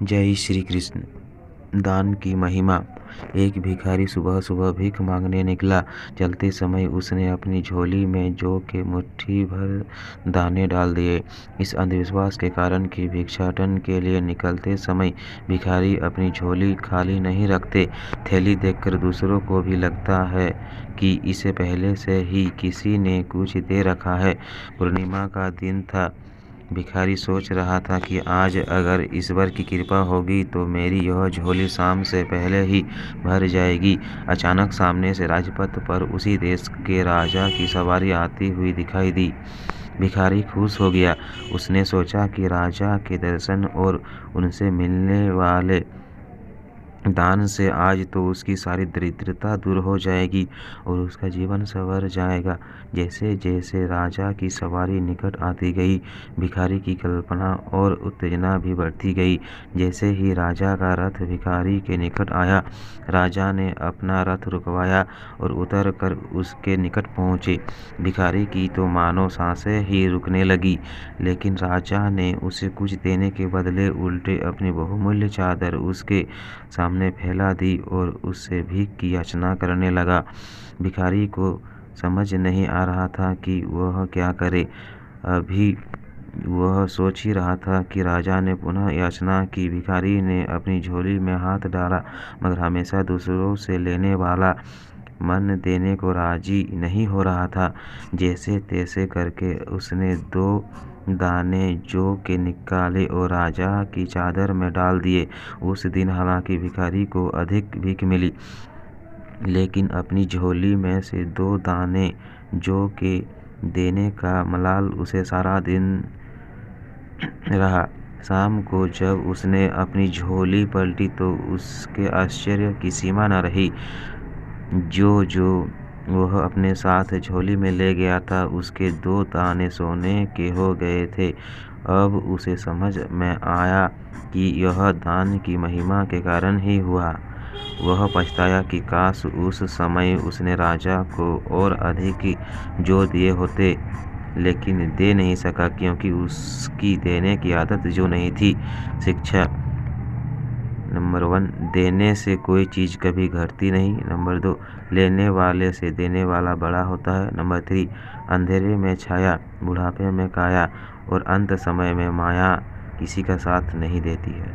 जय श्री कृष्ण। दान की महिमा। एक भिखारी सुबह सुबह भीख मांगने निकला। चलते समय उसने अपनी झोली में जौ के मुट्ठी भर दाने डाल दिए। इस अंधविश्वास के कारण कि भिक्षाटन के लिए निकलते समय भिखारी अपनी झोली खाली नहीं रखते। थैली देखकर दूसरों को भी लगता है कि इसे पहले से ही किसी ने कुछ दे रखा है। पूर्णिमा का दिन था। भिखारी सोच रहा था कि आज अगर ईश्वर की कृपा होगी तो मेरी यह झोली शाम से पहले ही भर जाएगी। अचानक सामने से राजपथ पर उसी देश के राजा की सवारी आती हुई दिखाई दी। भिखारी खुश हो गया। उसने सोचा कि राजा के दर्शन और उनसे मिलने वाले दान से आज तो उसकी सारी दरिद्रता दूर हो जाएगी और उसका जीवन संवर जाएगा। जैसे जैसे राजा की सवारी निकट आती गई, भिखारी की कल्पना और उत्तेजना भी बढ़ती गई। जैसे ही राजा का रथ भिखारी के निकट आया, राजा ने अपना रथ रुकवाया और उतर कर उसके निकट पहुँचे। भिखारी की तो मानो सांसें ही रुकने लगी, लेकिन राजा ने उसे कुछ देने के बदले उल्टे अपनी बहुमूल्य चादर उसके सामने फैला दी और उससे भीख की याचना करने लगा। भिखारी को समझ नहीं आ रहा था कि वह क्या करे। अभी वह सोच ही रहा था कि राजा ने पुनः याचना की। भिखारी ने अपनी झोली में हाथ डाला, मगर हमेशा दूसरों से लेने वाला मन देने को राजी नहीं हो रहा था। जैसे तैसे करके उसने 2 दाने जौ के निकाले और राजा की चादर में डाल दिए। उस दिन हालांकि भिखारी को अधिक भीख मिली, लेकिन अपनी झोली में से 2 दाने जौ के देने का मलाल उसे सारा दिन रहा। शाम को जब उसने अपनी झोली पलटी तो उसके आश्चर्य की सीमा न रही। जो वह अपने साथ झोली में ले गया था, उसके 2 दाने सोने के हो गए थे। अब उसे समझ में आया कि यह दान की महिमा के कारण ही हुआ। वह पछताया कि काश उस समय उसने राजा को और अधिक जौ दिए होते, लेकिन दे नहीं सका क्योंकि उसकी देने की आदत जो नहीं थी। शिक्षा नंबर 1, देने से कोई चीज़ कभी घटती नहीं। नंबर 2, लेने वाले से देने वाला बड़ा होता है। नंबर 3, अंधेरे में छाया, बुढ़ापे में काया और अंत समय में माया किसी का साथ नहीं देती है।